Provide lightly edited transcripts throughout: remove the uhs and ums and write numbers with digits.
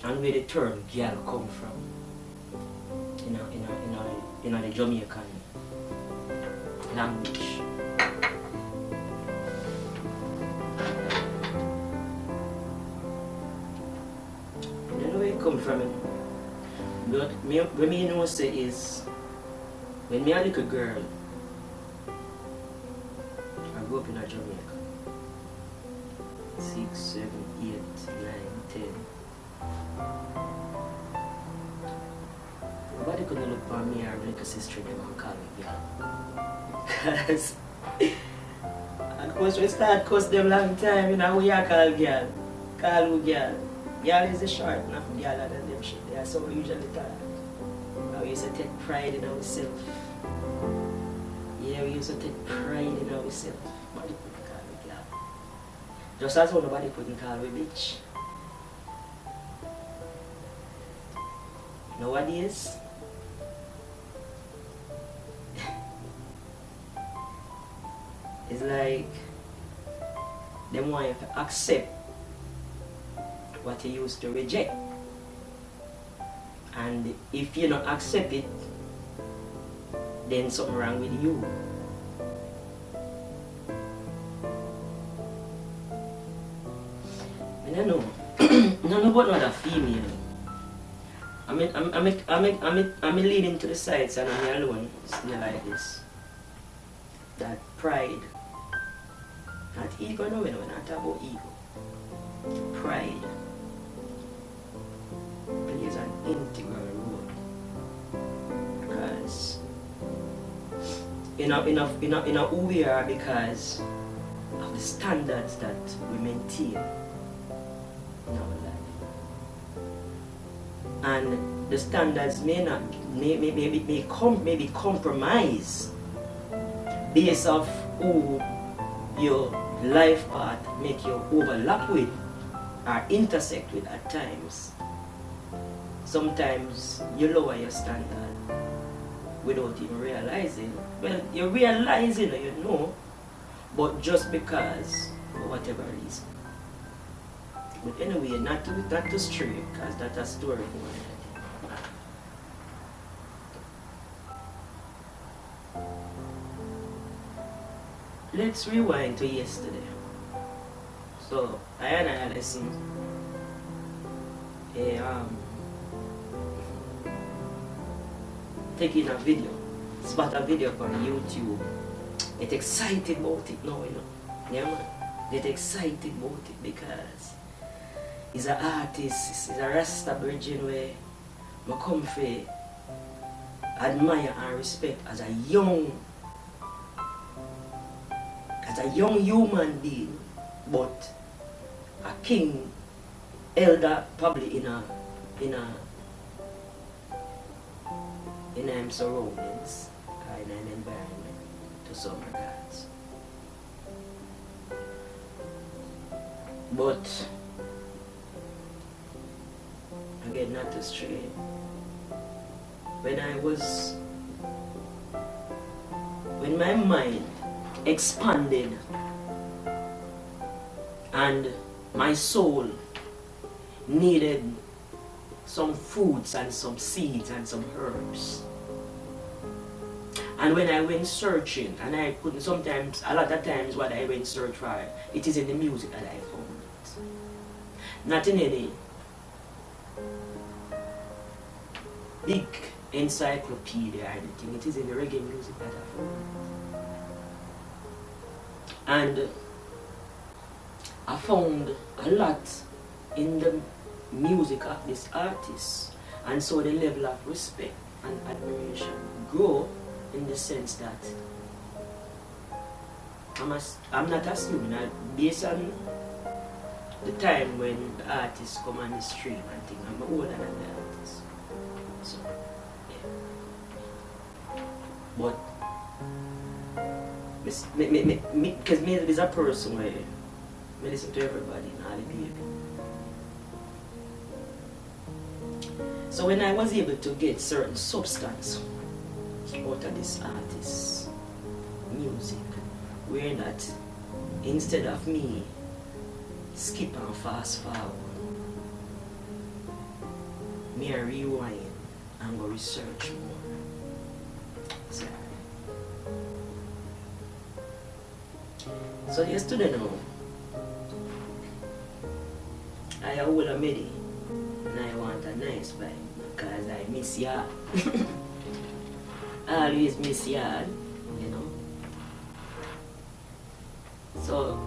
and where the term girl come from in the Jamaican language. You know where it come from? But what me know say is, when me a little girl, I grew up in a Jamaica. 6, 7, 8, 9, 10. Nobody could look for me or my little sister and call me girl. Because of course we start cuss them long time, you know, we are called girl. Call who girl. Girl is the short enough girl than them shit. That's how we usually talk. We used to take pride in ourselves. Yeah, we used to take pride in ourselves. Nobody couldn't call me girl. Just as how nobody couldn't call me bitch. Nowadays, it's like them want you to accept what you used to reject. And if you don't accept it, then something wrong with you. I don't know. I don't know about another female. I'm leaning to the sides and I'm alone, still like this. That pride, not ego, no, we're not talking about ego. Pride plays an integral role, because in who we are, because of the standards that we maintain in our life. And the standards may be compromised based off who your life path make you overlap with or intersect with at times. Sometimes you lower your standard without even realizing. Well, you're realizing, you know, but just because for whatever reason. But anyway, not to stray, because that's a story for one. Let's rewind to yesterday. So I had a lesson. Taking a video, spot a video on YouTube. Get excited about it now, you know. Yeah, man. Get excited about it because he's an artist, he's a Rasta Virgin where I come for admire and respect as a young human being, but a king, elder, probably in surroundings, in an environment to some regards. But again, not to stray. When my mind expanded and my soul needed some fruits and some seeds and some herbs, and when I went searching, and I couldn't, sometimes, a lot of times what I went search for, it is in the music that I found it, not in any big encyclopedia or anything. It is in the reggae music that I found it. And I found a lot in the music of this artist, and so the level of respect and admiration grow in the sense that I'm not assuming that based on the time when the artists come on the stream and things, I'm older than the artist. So, yeah. But because me is a person where I listen to everybody and all the people. So when I was able to get certain substance out of this artist's music, where that instead of me skip and fast forward, me a rewind and go research more. Sorry. So yesterday now, I hold a medi and I want a nice vibe because I miss y'all. I always miss y'all, you know. So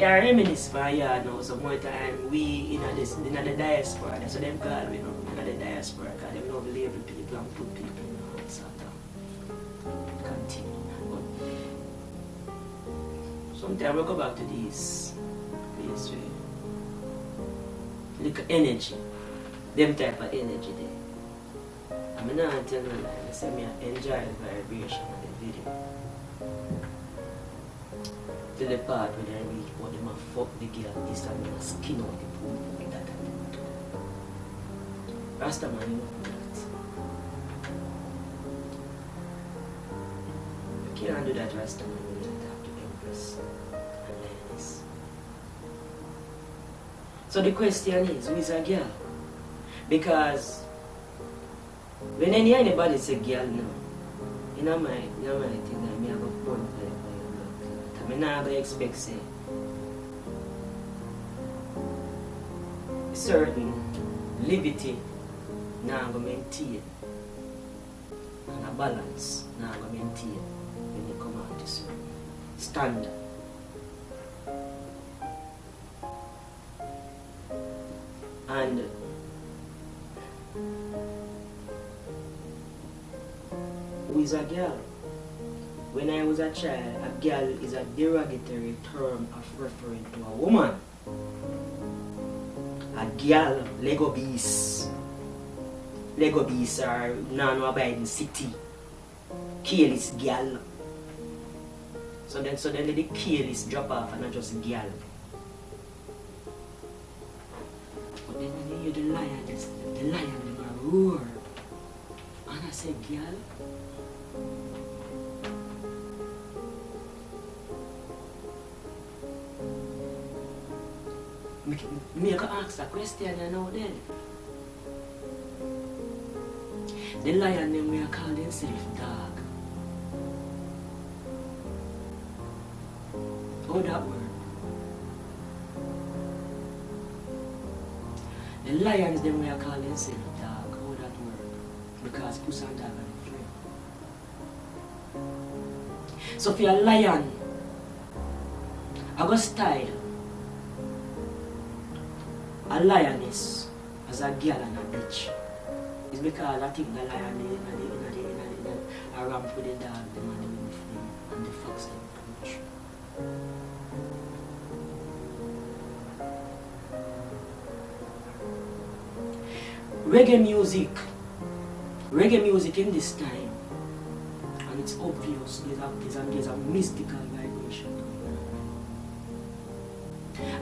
I reminisce for y'all now. So more time we in the diaspora. That's what them call we know, in the diaspora, because they don't label people and put people in the sort of continue. Sometimes we go back to this place where look energy, them type of energy there. I'm not telling you like I say me enjoy the vibration of the video. To the part where they reach what them a fuck the girl this and them a skin out the pool with that and that. Rasta man you know that. You can't do that Rasta man. So the question is, who is a girl? Because when anybody say girl now, you know my thing that me have a point for you. I never expect say certain liberty now go maintain and a balance now go maintain when you come out to certain standard. And who is a girl? When I was a child, a girl is a derogatory term of referring to a woman. A girl, Lego beast. Lego beasts are non-abiding city. Careless girl. So then the careless drop off and not just girl. But then when you hear the lion them a roar. And I say, girl. Me can ask a question now then. The lion them we are called themselves dog. How that word? The lions them we are called themselves dog. How that word? Because pussy and dog are friends. So for a lion, I got style a lioness as a girl and a bitch. It's because I think the lion are ramp with the dog, the man and the fox them approach. Reggae music in this time, and it's obvious there's a mystical vibration.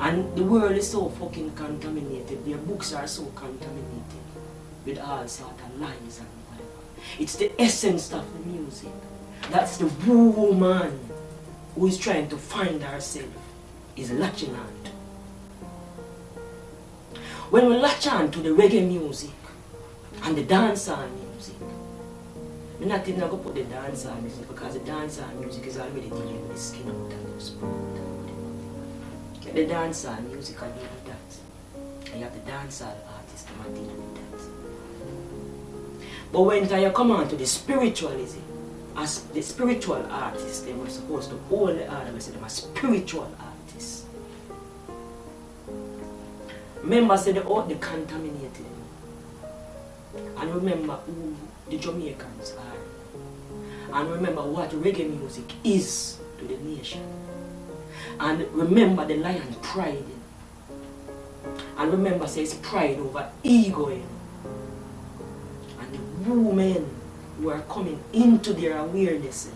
And the world is so fucking contaminated, their books are so contaminated with all sort of lies and whatever. It's the essence of the music. That's the woman who is trying to find herself, is latching on to. When we latch on to the reggae music and the dancehall music, we're not even going to put the dancehall music because the dancehall music is already dealing with the skin out and the spirit. The dancehall music are dealing with that. You have the dancehall artists who are dealing with that. But when you come on to the spiritualism, as the spiritual artists, they were supposed to hold the other, we say them are spiritual artists. Remember, say they all the contaminated. And remember who the Jamaicans are. And remember what reggae music is to the nation. And remember the lion pride in. And remember says pride over ego in. And the women who are coming into their awareness.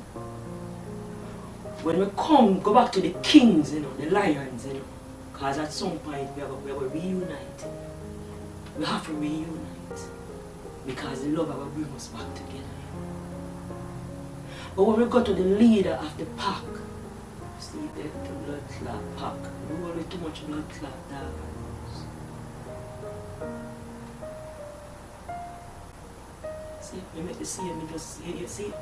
When we go back to the kings, the lions, because at some point we have to reunite. We have to reunite. Because the love will bring us back together. But when we go to the leader of the pack, see the blood clot pack. We will too much blood clot dogs. See, we make the same, we just see, you see.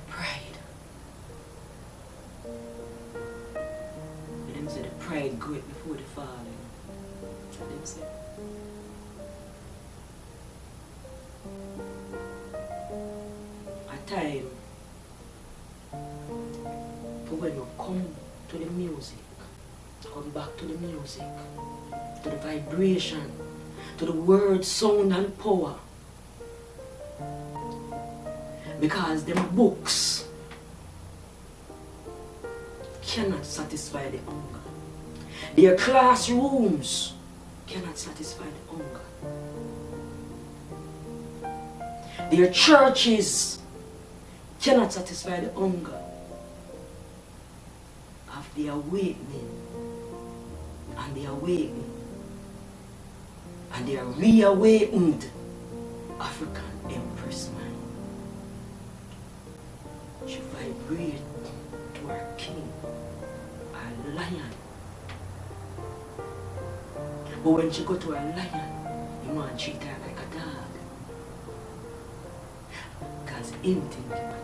Pride. Them say the pride go before the fall. That's what them say. A time for when you come to the music, come back to the music, to the vibration, to the word, sound and power. Because them books cannot satisfy the hunger. Their classrooms cannot satisfy the hunger. Their churches cannot satisfy the hunger of the awakening and the awakening and the reawakened African Empress mind. She vibrates to our king, our lion. But when she go to her lion, you want to treat her like a dog. Because him think him a dog.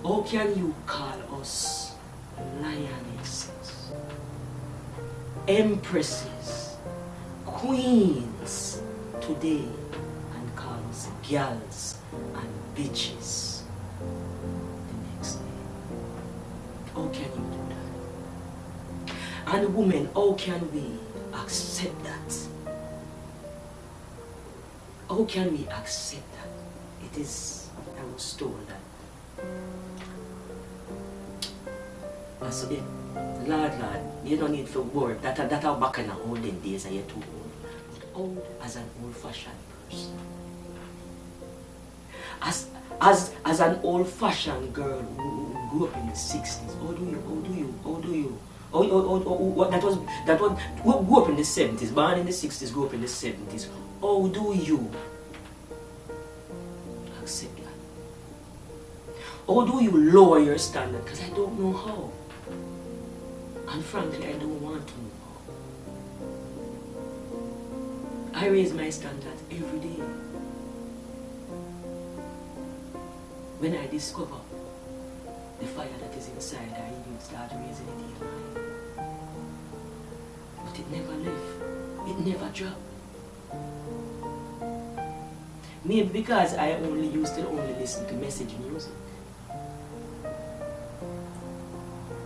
How can you call us lionesses, empresses, queens today and call us girls and bitches the next day? How can you do that? And women, how can we accept that? How can we accept that? It is, I was told that. So it, Lord, you don't need to worry. That are back in the olden days and you're too old. Old as an old-fashioned person. As an old-fashioned girl who grew up in the 60s, how do you? That was who grew up in the 70s, born in the 60s, grew up in the 70s. How do you accept that? How do you lower your standard? Because I don't know how. And frankly, I don't want to know how. I raise my standards every day. When I discover the fire that is inside, I even start raising it even higher. But it never left. It never dropped. Maybe because I used to only listen to message music.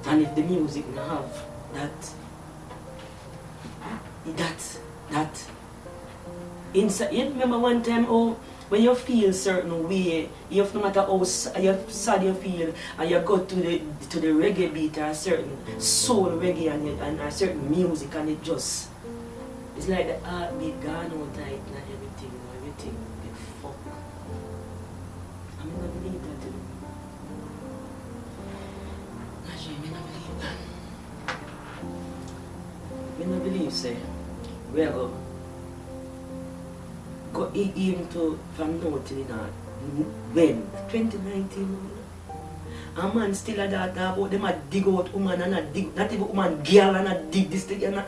And if the music now have that inside, you remember one time, when you feel certain way, no matter how sad you feel, and you go to the reggae beat or a certain soul reggae and a certain music, and it just, it's like the heartbeat gone out tight and everything get fucked. I mean, I believe that too. I believe, say, we are go even to from now till when 2019, a man still a that about them a dig out woman and a dig, not even woman girl and a dig this thing and a,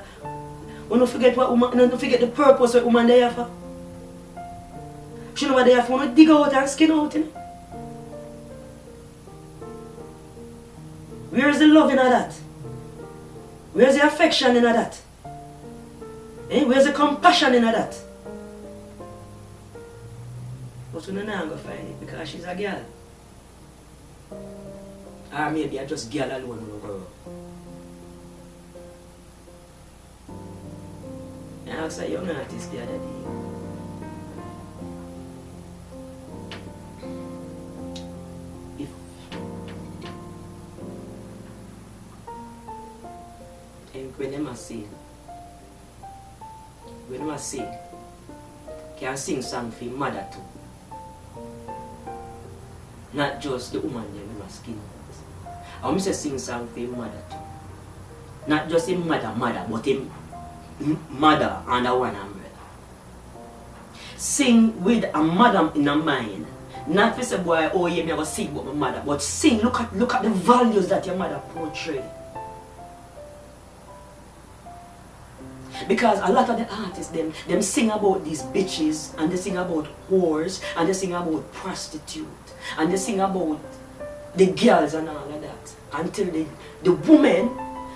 we don't forget what woman, don't forget the purpose of woman there for. She know what they have for, dig out and skin out, you know? Where is the love in that? Where's the affection in that? Where's the compassion in that? But we're not going to find it because she's a girl. Or maybe I just girl alone with a girl. I asked a young artist the other day. When I sing, can sing song for mother too. Not just the woman them skin. I want to sing song for mother too. Not just a mother, but a mother under one umbrella. Sing with a mother in a mind, Not for say boy, oh yeah, me I go sing about my mother, but sing, look at the values that your mother portrayed. Because a lot of the artists, them sing about these bitches, and they sing about whores, and they sing about prostitute, and they sing about the girls and all of that. Until the women,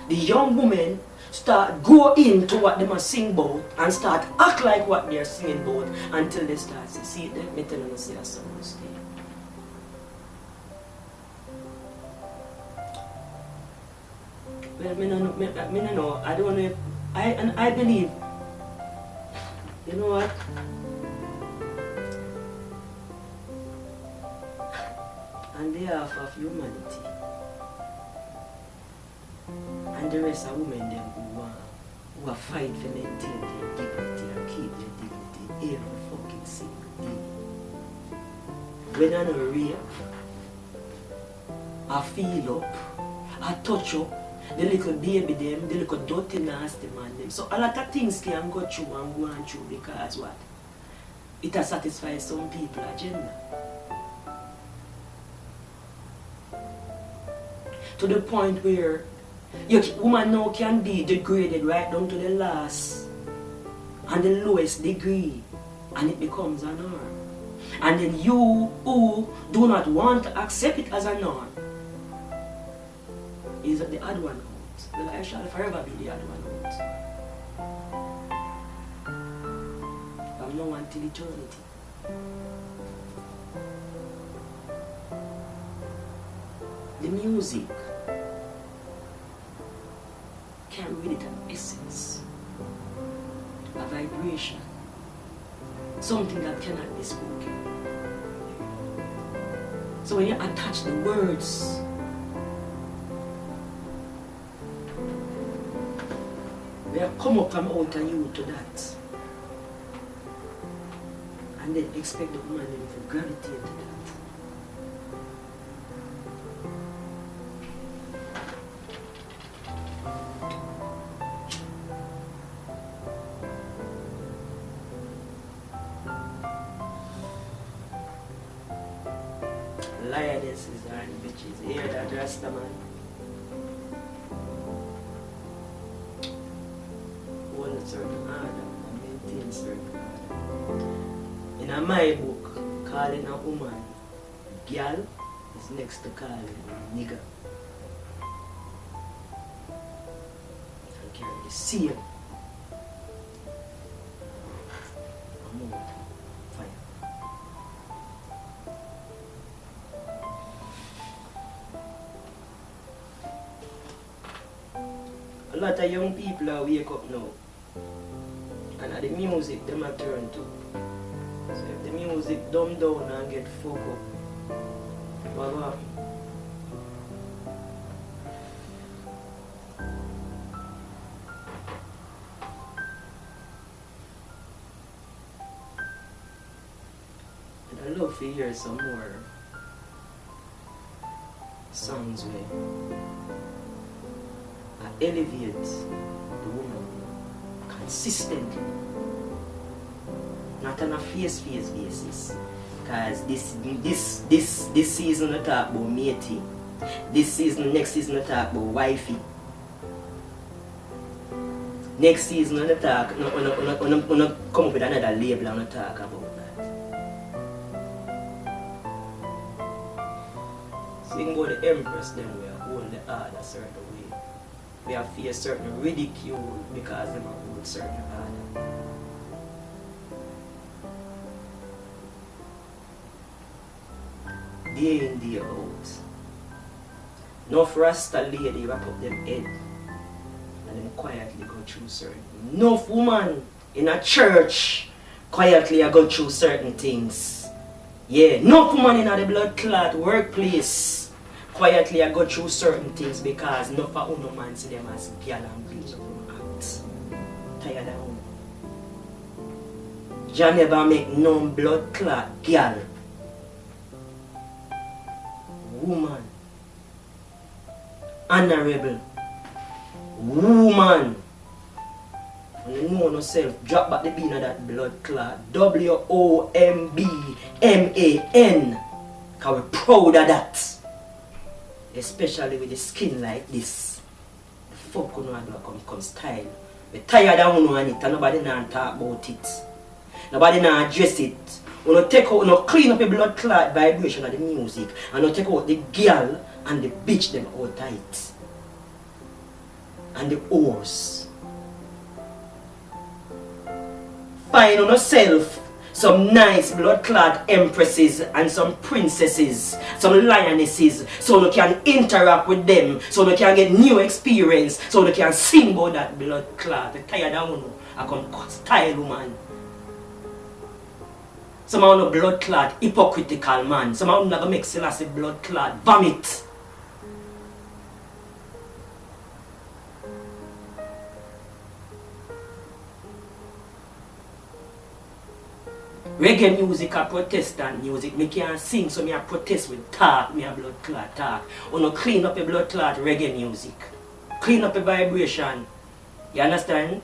the young women, start go into what they must sing about and start act like what they're singing about until they start to see them. Me tell you, say a song stay. Well, me no know. I don't know if I believe. You know what? On behalf of humanity and the rest of women them who are fight for maintain their dignity and keep their dignity every fucking single day. When I know rape, I feel up, I touch up the little baby them, the little dirty nasty man them. So a lot of things can go through and go on through because what? It has satisfied some people's agenda. To the point where woman now can be degraded right down to the last and the lowest degree, and it becomes a norm. And then you who do not want to accept it as a norm is the odd one out. Well, I shall forever be the odd one out. From now until eternity. The music can read it an essence, a vibration, something that cannot be spoken. So when you attach the words, they come up from out of you to that, and then expect the woman to gravitate to that. Lionesses and bitches, hear that Rasta man? Hold a certain order and maintain certain order. In my book, calling a woman girl is next to calling a nigger. And carry the same amount of fire. A lot of young people are wake up now, and at the music them are turn to. So if the music dumb down and get fucked up, what will happen? And I love to hear some more songs where elevate the woman consistently, not on a face basis. Because this season we talk about matey, next season we talk about wifey, next season we talk, we come up with another label and we talk about that. Sing about the empress, then we hold the order a certain way. We have faced certain ridicule because they are hold certain order. Day in, day out. Enough Rasta lady wrap up them head and then quietly go through certain. Enough woman in a church quietly go through certain things. Yeah, enough woman in a blood clot workplace quietly I go through certain things because no for uno man see them as girl and bleach out. Tired of uno. Jah never make no blood clot girl. Woman. Honorable. Woman. When you know yourself, drop back the bean of that blood clot. WOMBMAN. Because we're proud of that. Especially with the skin like this. The fuck you know come style. We're tired of you and it and nobody now talk about it. Nobody now address it. We don't take out, we don't clean up the blood clot vibration of the music. And we don't take out the girl and the bitch them out of it. And the horse. Find on yourself some nice blood clot empresses and some princesses, some lionesses, so you can interact with them, so you can get new experience, so you can sing about that blood clot. You're tired of you, I come style woman. Some of you blood clot hypocritical man. Some of you never make Selassie blood clot vomit. Reggae music or Protestant music, me can't sing, so me a protest with talk, me a blood clot talk. You know, clean up a blood clot reggae music. Clean up a vibration. You understand?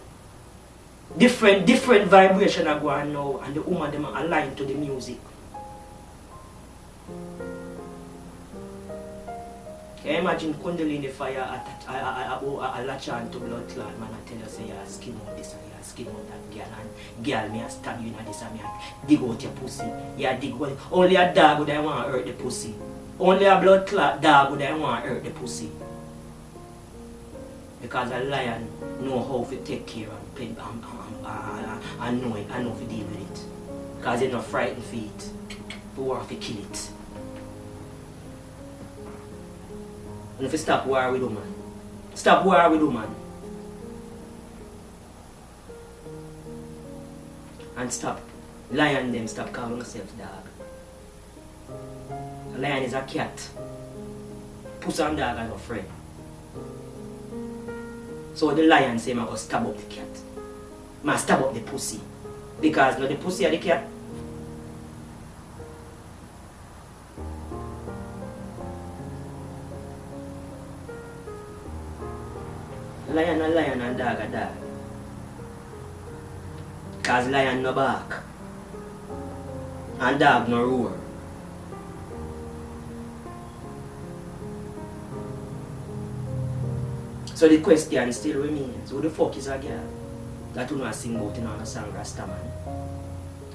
Different vibration are going now, and the woman them are aligned to the music. Can you imagine Kundalini fire a latch on to blood clot man and tell you say you skin out this and you skin out that girl and girl me a stab you in this and me a dig out your pussy. You dig out. Only a dog would I want to hurt the pussy. Only a blood clot dog would I want to hurt the pussy. Because a lion know how to take care and play and know it and know to deal with it. Because they're not frightened for it. But want to kill it. And if you stop war with woman. Stop war with woman. And stop lion them, stop calling yourself dog. A lion is a cat. Pussy and dog are no friend. So the lion say, I'm going to stab up the cat. I stab up the pussy. Because now the pussy are the cat. Lion and dog are dog. Because lion no bark. And dog no roar. So the question still remains, who the fuck is a girl that you know sing about in a song Rastaman?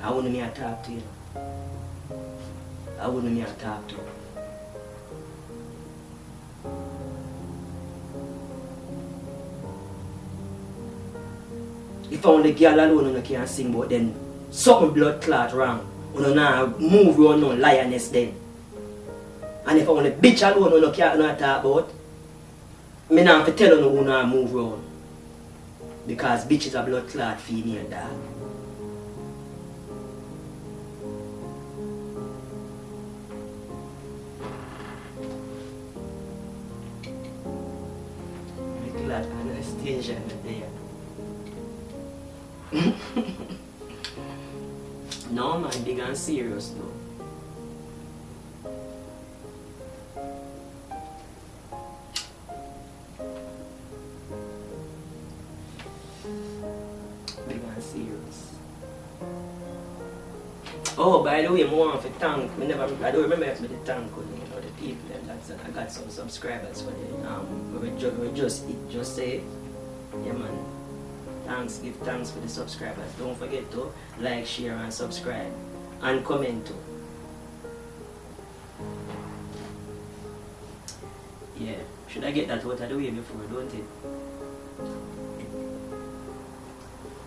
I want me to talk to you. I want me to talk to you. If only girl alone you can't sing about, then something blood clot wrong. You now move around no lioness then. And if only bitch alone you can't talk about, I don't have to tell you who now move around. Because bitch is a blood clot female dog. Blood clot Anastasia there. No man, big and serious though. Big and serious. Oh, by the way, I want to thank. I don't remember if I thank the people that I got some subscribers for the Jus Seh. Yeah man. Thanks, give thanks for the subscribers. Don't forget to like, share and subscribe. And comment too. Yeah, should I get that out of the way before, don't it?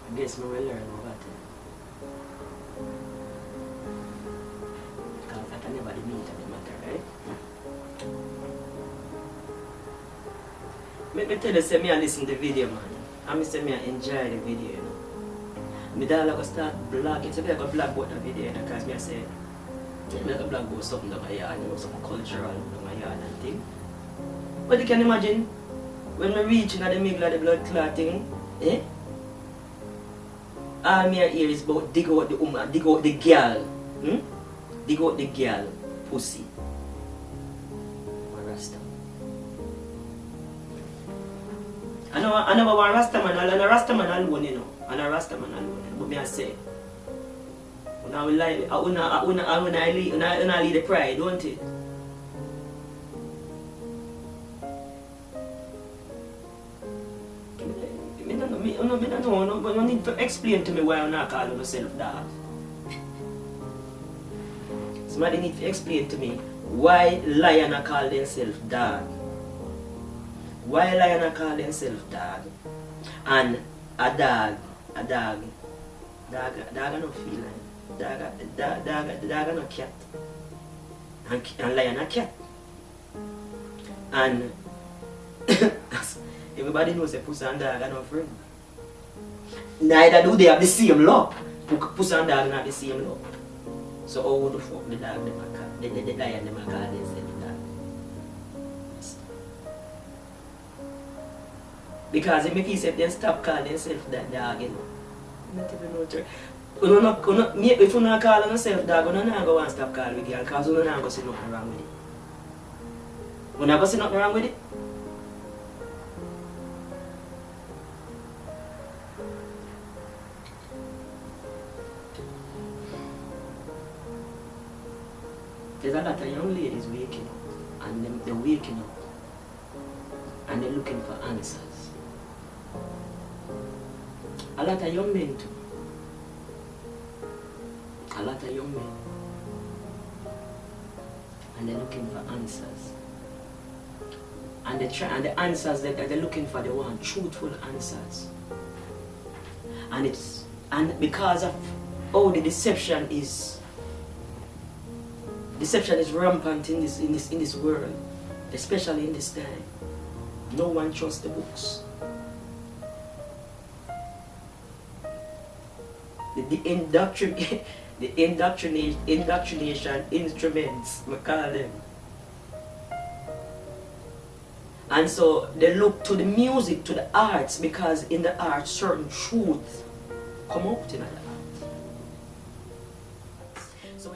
I guess we will learn about it. Because I can never meet at the matter, right? Let me tell you, say me I listen to the video, man. I say me enjoy the video, you know. I don't start blogging, so I go blog about the video, because I say, I go blog about something that I yard, you know, something cultural in my yard and thing. But you can imagine, when we reach in the middle of the blood clotting, all me hear is about dig out the woman, dig out the girl, dig out the girl, pussy. I never want Rastaman alone, you know. And a Rastaman alone. But me I say, Now we lie, I lead the pride, don't it? No, but you need to explain to me why I'm not calling myself dog. Somebody need to explain to me why lion are call themselves dog. Why lion are call themselves dog? And a dog are no feline. Dog are no cat. And lion are cat. And everybody knows that pussy and dog are no friend. Neither do they have the same luck. Pussy and dog have the same luck. So how the fuck the dog them a call? The lion them a call themselves dog? Because if you say them stop calling themselves that dog, you know. Not even know true. If you not call yourself dog, you don't go and stop calling girl because you don't go see nothing wrong with it. You not go see nothing wrong with it? There's a lot of young ladies waking up, and they're waking up, and they're looking for answers. A lot of young men too. A lot of young men, and they're looking for answers. And the answers that they're looking for, they want truthful answers. And because of the deception is rampant in this world, especially in this time. No one trusts the books. The indoctrination instruments, we call them. And so they look to the music, to the arts, because in the arts certain truths come out in the art. So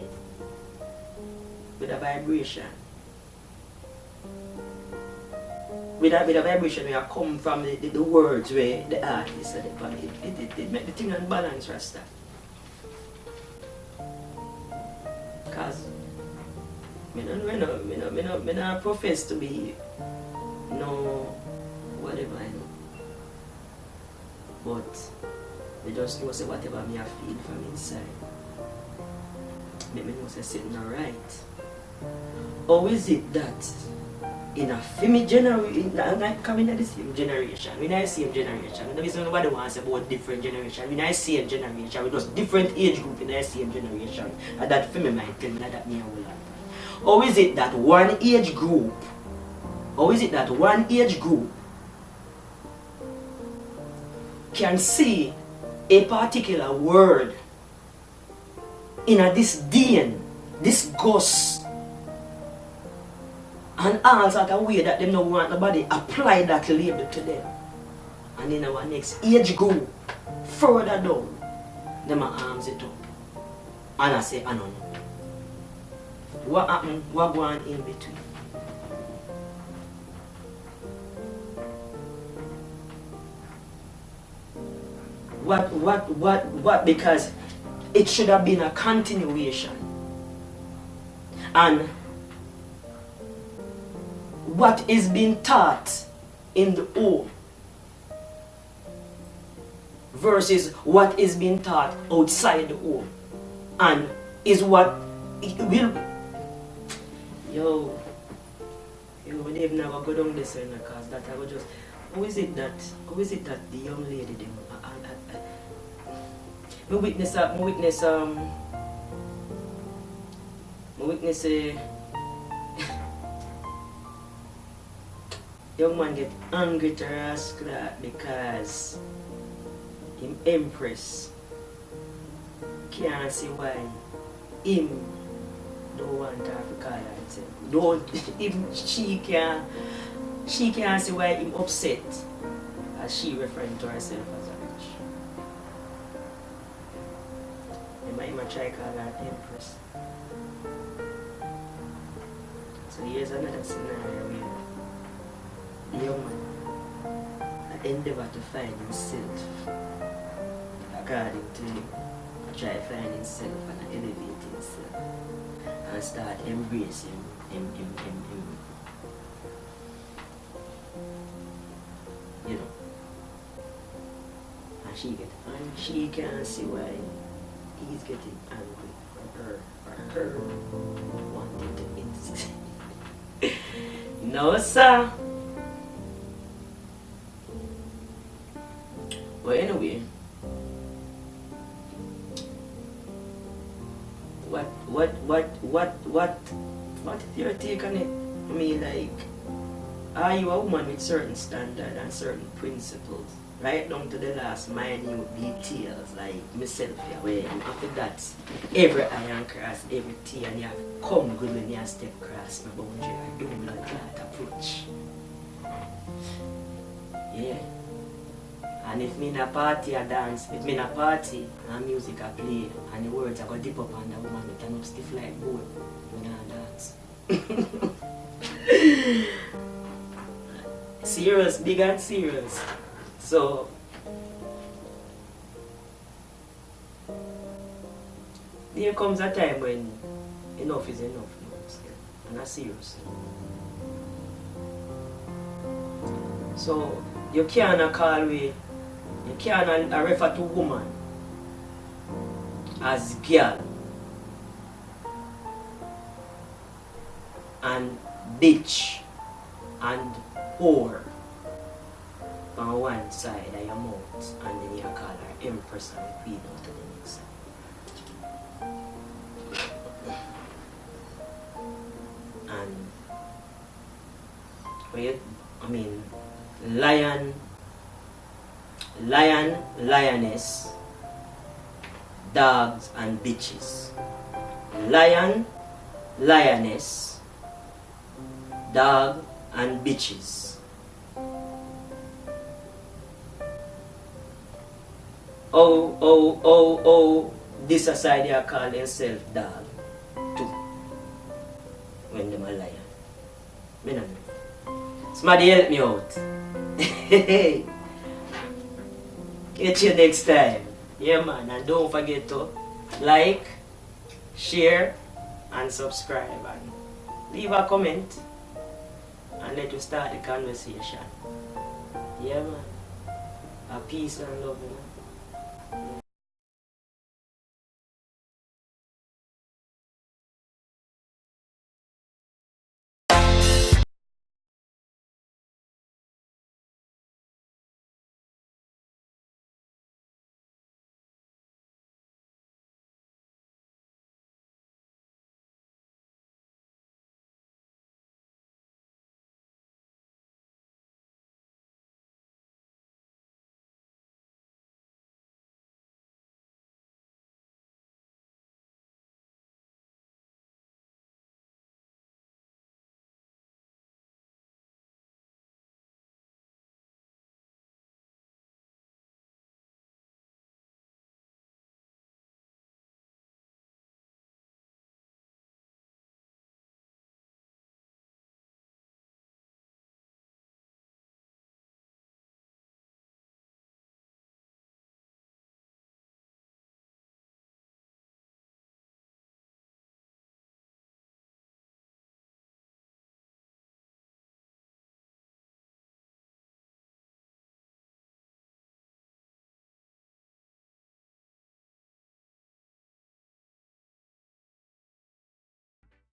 with a vibration. With a vibration where I come from the words where the artist said it make the thing unbalanced, Rasta. Because I don't profess to be no whatever I know. But I just know say whatever me I feel from inside. Make me know say something alright. Or is it that in a FAIM generation, I'm coming at the same generation, we're not the same generation. I don't know nobody wants about different generation. We're not the same generation, we're just different age group in the same generation. And that FAIM might tell me that me a whole lot. Or is it that one age group can see a particular word in a this disdain, disgust, and all sort of way that they don't want nobody apply that label to them. And in our next age group, further down, them arms it up. And I say, I don't know. What happened? What going in between? What? Because it should have been a continuation. And what is being taught in the home versus what is being taught outside the home, and is what it will be. Yo, we never never go down this way because that I would just. How is it that the young lady them? My witness young man get angry to ask that because him empress can't see why him don't want her to call herself. Don't even she can't see why him upset as she referring to herself as a witch. Him try call her empress. So here's another scenario where the young man endeavor to find himself according to him. try to find himself and elevate himself and start embracing him. You know. And she can't see why he's getting angry or her wanting to insist. No, sir. Well, anyway, what is your take on it? I mean, like, are you a woman with certain standards and certain principles, right down to the last minute details, like myself here, where after that, every iron cross, every T, and you have come good when you step cross my boundary, I don't like that approach. Yeah. And if me in a party I dance, if me in a party and music I play and the words I go dip up on the woman with an up stiff like board, when I dance. Serious, big and serious. So there comes a time when enough is enough, and I'm serious. So you can't call me. You can't refer to woman as girl and bitch and whore on one side of your mouth, and then you call her empress and queen out to the next side. And I mean, lioness, dogs and bitches. Lion, lioness, dog and bitches. Oh, this society I call themselves dog too. When them a lion. Me no know. Somebody help me out. Catch you next time. Yeah, man, and don't forget to like, share, and subscribe, and leave a comment, and let us start the conversation. Yeah, man. A peace and love, man.